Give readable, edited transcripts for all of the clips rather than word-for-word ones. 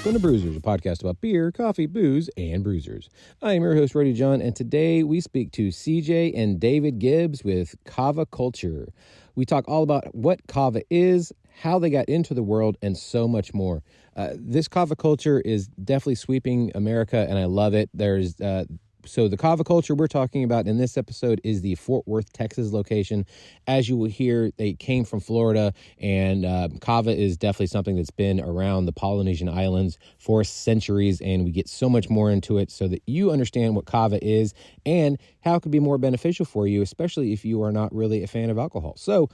Welcome to Brewsers, a podcast about beer, coffee, booze, and bruisers. I am your host, Brody John, and today we speak to CJ and David Gibbs with Kava Culture. We talk all about what Kava is, how they got into the world, and so much more. This Kava Culture is definitely sweeping America, and I love it. So the Kava Culture we're talking about in this episode is the Fort Worth, Texas location. As you will hear, they came from Florida, and Kava is definitely something that's been around the Polynesian islands for centuries, and we get so much more into it so that you understand what Kava is and how it could be more beneficial for you, especially if you are not really a fan of alcohol. So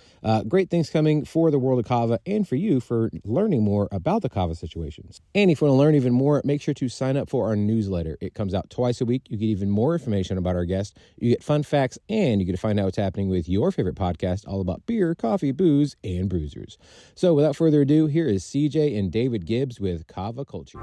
great things coming for the world of Kava and for you for learning more about the Kava situations. And if you want to learn even more, make sure to sign up for our newsletter. It comes out twice a week. You get even more information about our guests. You get fun facts, and you get to find out what's happening with your favorite podcast all about beer, coffee, booze, and bruisers. So without further ado, here is CJ and David Gibbs with Kava Culture.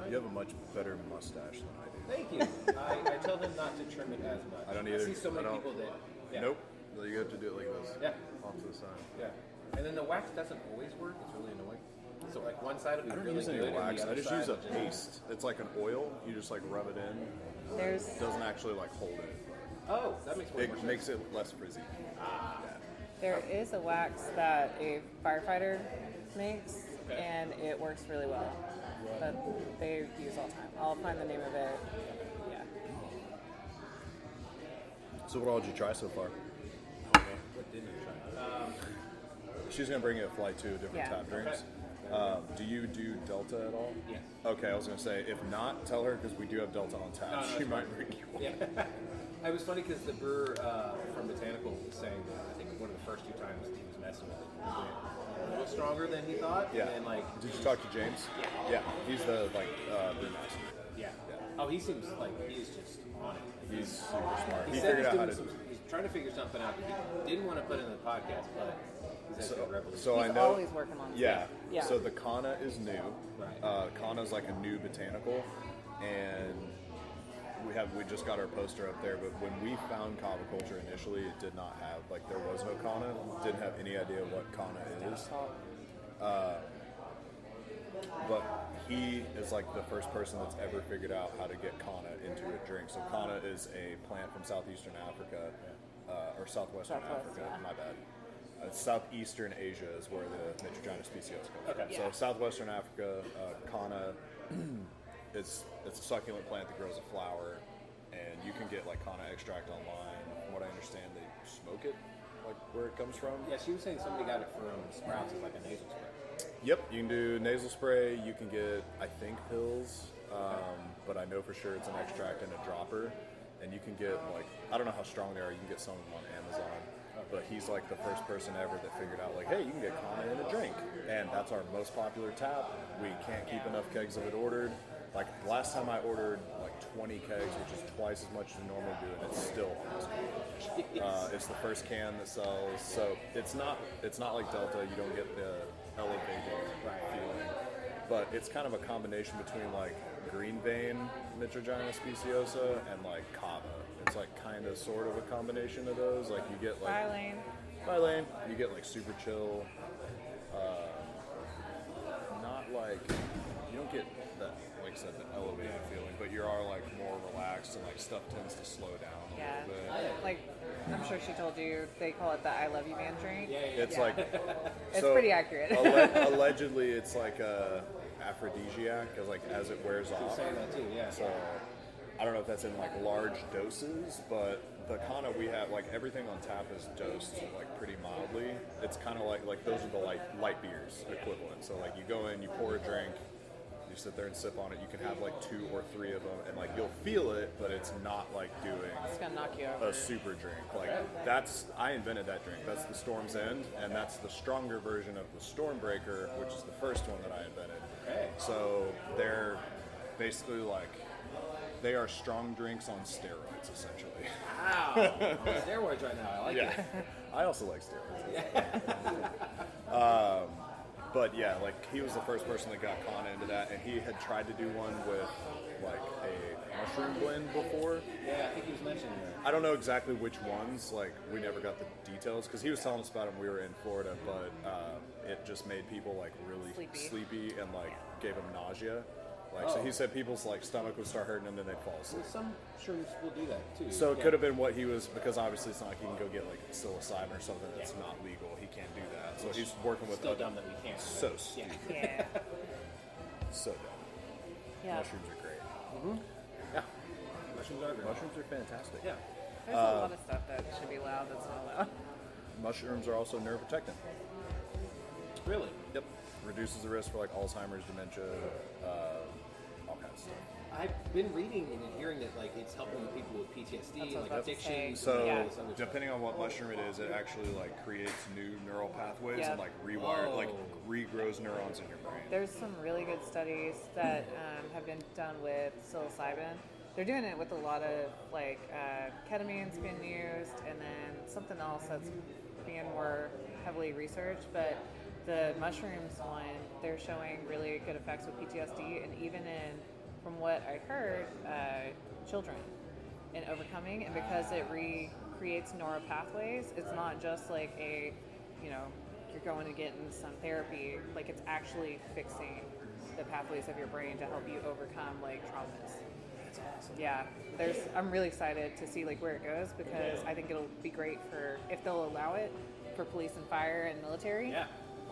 You have a much better mustache than I do. Thank you. I tell them not to trim it as much. I don't either. I see so many people that... Yeah. Nope. You have to do it like this. Yeah. Off to the side. Yeah. And then the wax doesn't always work. It's really annoying. So like one side will be I don't really use any good, wax. and the I other just side use a will just- paste. It's like an oil. You just like rub it in. It doesn't actually like hold it. Oh, that makes more It sense. makes it less frizzy. There is a wax that a firefighter makes, and it works really well. That they use all the time. I'll find the name of it. Yeah. So what all did you try so far? What didn't you try? She's gonna bring you a flight to different Yeah. tap drinks. Do you do Delta at all? Yes. Okay, I was gonna say if not, tell her because we do have Delta on tap. No, She it's might fine. bring you one. Yeah. It was funny because the brewer from Botanical was saying that I think one of the first two times he was messing with it, it went a little stronger than he thought. Yeah. And like, Did you talk to James? Yeah. He's the brewmaster. yeah. Oh, he seems like he is just on it. Like, He's super smart. He said figured out how to he's do doing it. he's trying to figure something out that he didn't want to put in the podcast, but he's actually a revolution. So I He's know. always working on Yeah. Yeah. So the Kana is new. Right. Kana's like a new botanical, and we just got our poster up there. But when we found Kava Culture initially, it did not have there was no Kana. Didn't have any idea what Kana is. But he is like the first person that's ever figured out how to get Kana into a drink. So Kana is a plant from southeastern Africa, or southwestern Southwest, Africa. yeah. My bad. Southeastern Asia is where the Mitragina speciosa comes from. Okay. So Yeah. southwestern Africa, Kana, it's a succulent plant that grows a flower, and you can get Kana extract online. From what I understand, they smoke it, where it comes from. Yeah, she was saying somebody got it from Sprouts as like a nasal spray. Yep, you can do nasal spray. You can get, I think, pills, but I know for sure it's an extract and a dropper. And you can get I don't know how strong they are. You can get some of them on Amazon. But he's the first person ever that figured out hey, you can get Kana in a drink, and that's our most popular tap. We can't keep enough kegs of it ordered. Last time I ordered 20 kegs, which is twice as much as we normally do, and it's still almost gone. It's the first can that sells, so it's not like Delta. You don't get the elevated feeling, but it's kind of a combination between green vein Mitragina speciosa and Kava. It's kind of sort of a combination of those. You get By lane, you get super chill. Not you don't get that, like I said, the elevated feeling, but you are more relaxed and stuff tends to slow down a little bit. I'm sure she told you they call it the I Love You Man drink. It's It's pretty accurate. Allegedly, it's a aphrodisiac as it wears She was off. saying that too, yeah. So I don't know if that's in large doses, but the Kana we have, everything on tap is dosed pretty mildly. It's kind of like those are the light beers equivalent. So you go in, you pour a drink, you sit there and sip on it. You can have 2 or 3 of them, and you'll feel it, but it's not doing It's gonna knock you over. a super drink. I invented that drink. That's the Storm's End, and that's the stronger version of the Stormbreaker, which is the first one that I invented. Okay. So they're basically they are strong drinks on steroids, essentially. Wow. I'm on steroids right now. I like it. I also like steroids. But yeah, like he was the first person that got caught into that, and he had tried to do one with like a mushroom blend before. Yeah, I think he was mentioning that. I don't know exactly which ones. Like we never got the details because he was telling us about them. We were in Florida, but it just made people like really sleepy and like gave them nausea. Like so, he said people's like stomach would start hurting and then they'd fall asleep. Well, some shrooms will do that too. So it could have been what he was, because obviously it's not like he can go get like psilocybin or something that's not legal. He can't do that. So he's working with. Still dumb that we can't. So stupid. Yeah. So dumb. Yeah. Mushrooms are great. Mm-hmm. Yeah. Mushrooms are great. Mushrooms are fantastic. Yeah. There's a lot of stuff that should be allowed that's not allowed. Mushrooms are also neuroprotectant. Really? Yep. Reduces the risk for like Alzheimer's, dementia, all kinds of stuff. I've been reading and hearing that like it's helping people with PTSD, like addiction. So depending on what mushroom it is, it actually like creates new neural pathways and like regrows neurons in your brain. There's some really good studies that have been done with psilocybin. They're doing it with a lot of like ketamine's been used, and then something else that's being more heavily researched. But the mushrooms one, they're showing really good effects with PTSD, and even in, from what I heard, children in overcoming. And because it recreates neural pathways, it's not just like you're going to get in some therapy. Like it's actually fixing the pathways of your brain to help you overcome like traumas. That's awesome. Yeah, I'm really excited to see like where it goes, because I think it'll be great for, if they'll allow it, for police and fire and military. Yeah.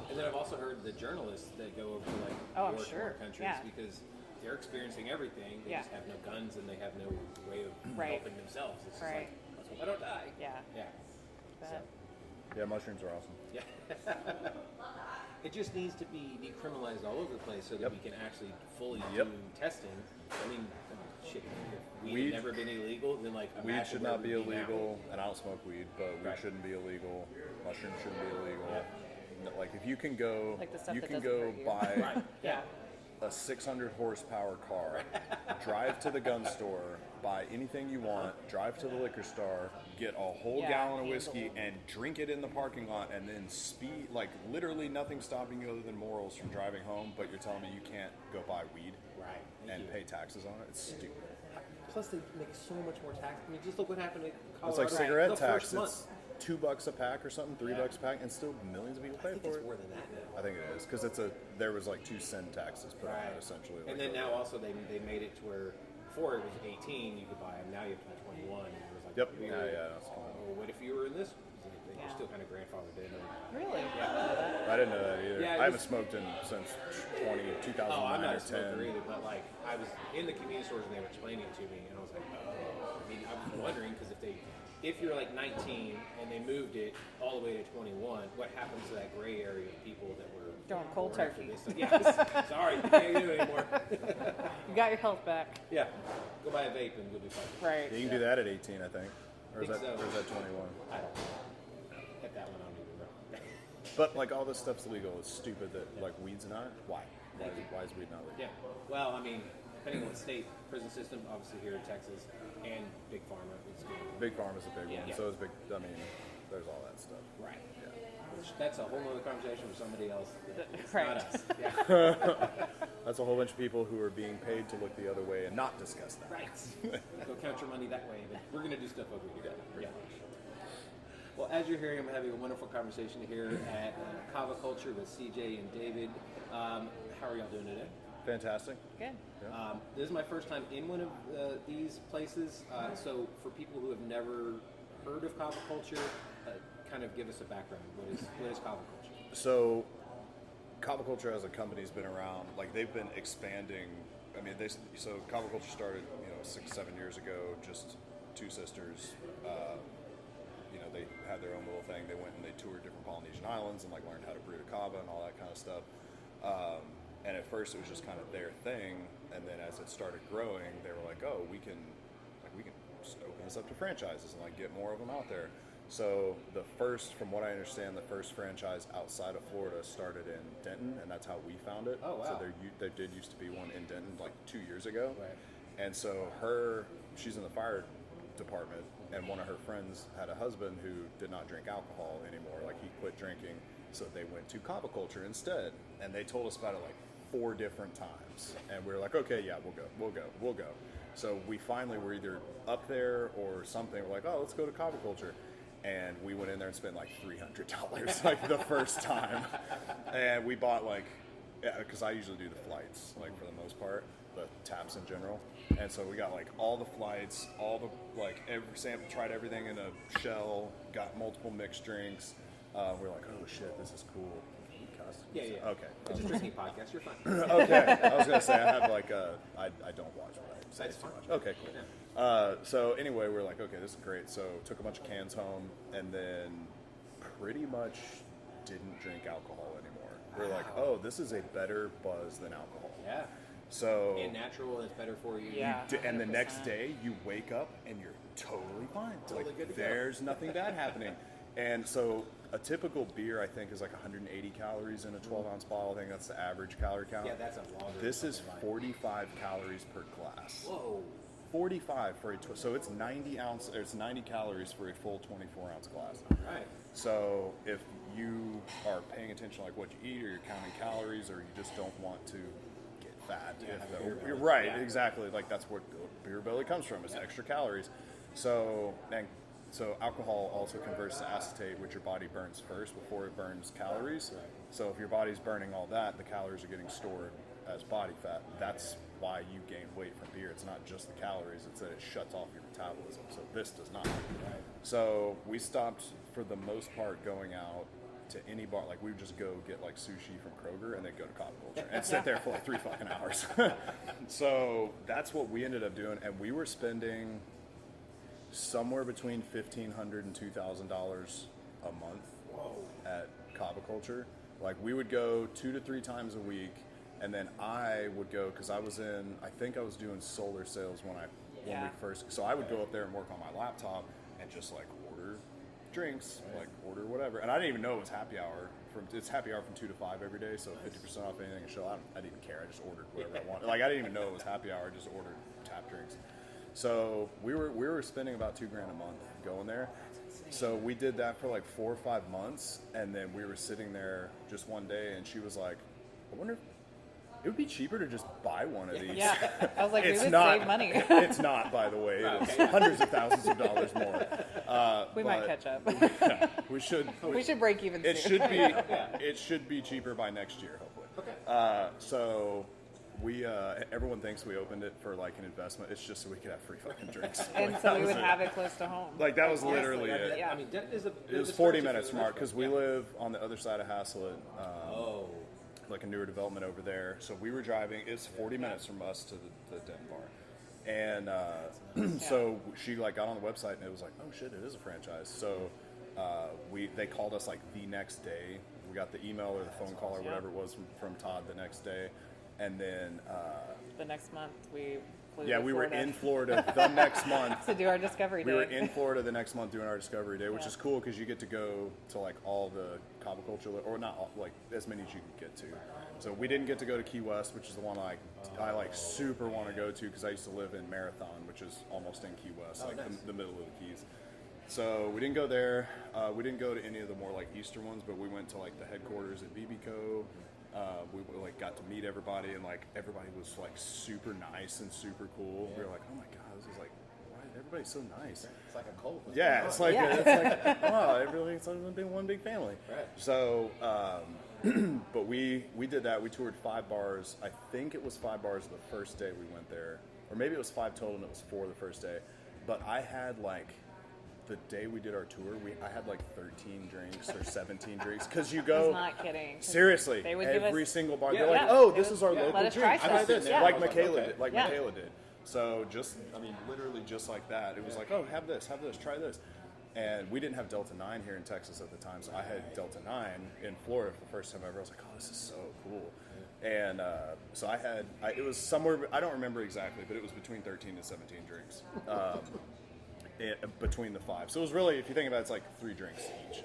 And then I've also heard the journalists that go over to like I'm war sure. countries because they're experiencing everything. They just have no guns and they have no way of helping themselves. It's just like, let's hope I don't die. Yeah. Yeah. So. Yeah, mushrooms are awesome. Yeah. It just needs to be decriminalized all over the place so that we can actually fully do testing. I mean, shit, if weed had never been illegal, then like weed should not be illegal, and I don't smoke weed, but weed shouldn't be illegal. Mushrooms shouldn't be illegal. Yeah. Like if you can go, like the stuff you that can doesn't go hurt you. buy a 600 horsepower car, drive to the gun store, buy anything you want, drive to the liquor store, get a whole gallon of whiskey, and drink it in the parking lot, and then speed. Like literally nothing stopping you other than morals from driving home. But you're telling me you can't go buy weed, and pay taxes on it? It's stupid. Plus, they make so much more tax. I mean, just look what happened in Colorado. It's like cigarette tax. It's $2 a pack or something, $3 a pack, and still millions of people pay for it. It's more than that now. I think it is, because there was like 2 cent taxes put on it essentially. And then now also they made it to where before it was 18 you could buy them. Now you have to be 21. And it was like That's cool. Well, what if you were in this? They were still kind of grandfathered in. Really? Yeah. I didn't know that either. I haven't smoked since 2009 I'm not or a smoker 10. either, but like I was in the convenience stores and they were explaining it to me, and I was like, I mean, I was wondering because if you're like 19 and they moved it all the way to 21, what happens to that gray area of people that were Don't cold turkey. Yes. Sorry, you can't do it anymore. You got your health back. Yeah. Go buy a vape and you'll be fine. Right. You can do that at 18, I think. Or is that 21? I don't know. At that one, I don't even know. But like all this stuff's illegal. It's stupid that like weed's not. Why? Why is weed not legal? Yeah. Well, I mean, depending on what state, prison system, obviously here in Texas, and Big Pharma is good. Big Pharma's a big one. So is big. I mean, there's all that stuff. Right. Yeah. Which, that's a whole other conversation with somebody else. It's Right. not us. Yeah. That's a whole bunch of people who are being paid to look the other way and not discuss that. Right. Go count your money that way. But we're going to do stuff over here. Yeah. Well, as you're hearing, I'm having a wonderful conversation here at Kava Culture with CJ and David. How are y'all doing today? Fantastic. Good. Yeah. This is my first time in one of these places. So for people who have never heard of Kava Culture, kind of give us a background. What is Kava Culture? So Kava Culture as a company has been around, like they've been expanding. I mean, so Kava Culture started, 6-7 years ago, just two sisters. They had their own little thing. They went and they toured different Polynesian islands and like learned how to brew the kava and all that kind of stuff. And at first it was just kind of their thing, and then as it started growing, they were like, "Oh, we can just open this up to franchises and like get more of them out there." So from what I understand, the first franchise outside of Florida started in Denton, and that's how we found it. Oh, wow. So there did used to be one in Denton like 2 years ago. Right. And so she's in the fire department, and one of her friends had a husband who did not drink alcohol anymore. Like, he quit drinking, so they went to Kava Culture instead. And they told us about it like 4 different times, and we were like, okay, yeah, we'll go. So we finally were either up there or something. We're like, oh, let's go to Kava Culture. And we went in there and spent like $300 like the first time. And we bought like, because I usually do the flights, like for the most part, the taps in general. And so we got like all the flights, all the like every sample, tried everything in a shell, got multiple mixed drinks. We're like, oh shit, this is cool. Yeah. Okay. It's a drinking podcast. You're fine. Okay. I was gonna say I have like I don't watch what I say That's too fine. much. Okay, cool. Yeah. So anyway, we're like, okay, this is great. So took a bunch of cans home, and then pretty much didn't drink alcohol anymore. We're like, oh, this is a better buzz than alcohol. Yeah. So And natural is better for you. Yeah. and the next 100%. day you wake up and you're totally fine. Totally Like, good to go. there's nothing bad happening. And so a typical beer, I think, is like 180 calories in a 12-ounce bottle. I think that's the average calorie count. Yeah, that's a longer. This is fucking line. 45 calories per glass. Whoa. 45 for so it's 90 calories for a full 24-ounce glass. Right. So if you are paying attention like what you eat, or you're counting calories, or you just don't want to get fat, Yeah, if have a the- beer belly. you're right, Yeah. exactly. Like, that's what beer belly comes from. It's extra calories. So alcohol also converts to acetate, which your body burns first before it burns calories. Right. So if your body's burning all that, the calories are getting stored as body fat. That's why you gain weight from beer. It's not just the calories, it's that it shuts off your metabolism. So this does not. Right. So we stopped, for the most part, going out to any bar. Like, we would just go get like sushi from Kroger and then go to Kava Culture and sit there for like 3 fucking hours. So that's what we ended up doing, and we were spending somewhere between $1,500 and $2,000 a month at Kava Culture. Like, we would go 2 to 3 times a week, and then I would go, because I think I was doing solar sales when we first. So I would go up there and work on my laptop and just like order drinks, like order whatever. And I didn't even know it was happy hour. It's happy hour from 2 to 5 every day, so 50% off anything. So I didn't even care. I just ordered whatever I wanted. Like, I didn't even know it was happy hour. I just ordered tap drinks. So we were spending about $2,000 a month going there. So we did that for like 4 or 5 months, and then we were sitting there just one day, and she was like, I wonder if it would be cheaper to just buy one of these. Yeah. I was like, we It's would not, save money. It's not, by the way. It is hundreds of thousands of dollars more. We might catch up. Yeah, we should. We should break even It soon. should be. It should be cheaper by next year, hopefully. Okay. So we everyone thinks we opened it for like an investment. It's just so we could have free fucking drinks. And Like, so that we was would it. have it close to home. Like, that was literally Honestly, it. Yeah. I mean, that is a. It was a 40 strategy minutes for from the our, because we restaurant. live on the other side of Haslett, like a newer development over there. So we were driving. It's 40 minutes from us to the den bar, and so she like got on the website and it was like, oh shit, it is a franchise. So they called us like the next day. We got the email or the phone call or whatever it was from Todd the next day, and then The next month we flew yeah, to we were Florida in Florida the next month. to do our discovery day. We were in Florida the next month doing our Discovery Day, which Yeah. is cool because you get to go to like all the Kava Culture, or not all, like as many as you can get to. So we didn't get to go to Key West, which is the one I like super want to go to because I used to live in Marathon, which is almost in Key West, like nice. the middle of the Keys. So we didn't go there. We didn't go to any of the more like Eastern ones, but we went to like the headquarters at BBCO. We like got to meet everybody, and like everybody was like super nice and super cool. We were like, oh my god, this is like, why everybody's so nice. It's like a cult. What's Yeah, going it's on? like Yeah. it's like wow, it's like one big family. Right. So, but we did that. We toured 5 bars. I think it was 5 bars the first day we went there, or maybe it was 5 total, and it was 4 the first day. But I had like the day we did our tour, I had like 13 drinks or 17 drinks because you I go. was not kidding. Seriously, They would give every us- single bar. Yeah, They're like, yeah. "Oh, They this would- is our yeah. local Let us drink." try I stuff. tried this, Yeah. like I was like, Michaela okay. did. Like Yeah. Michaela did. So literally just like that. It was like, "Oh, have this, try this." And we didn't have Delta 9 here in Texas at the time, so I had Delta 9 in Florida for the first time ever. I was like, "Oh, this is so cool." And so it was somewhere, I don't remember exactly, but it was between 13 and 17 drinks between the 5. So it was really, if you think about it, it's like 3 drinks each.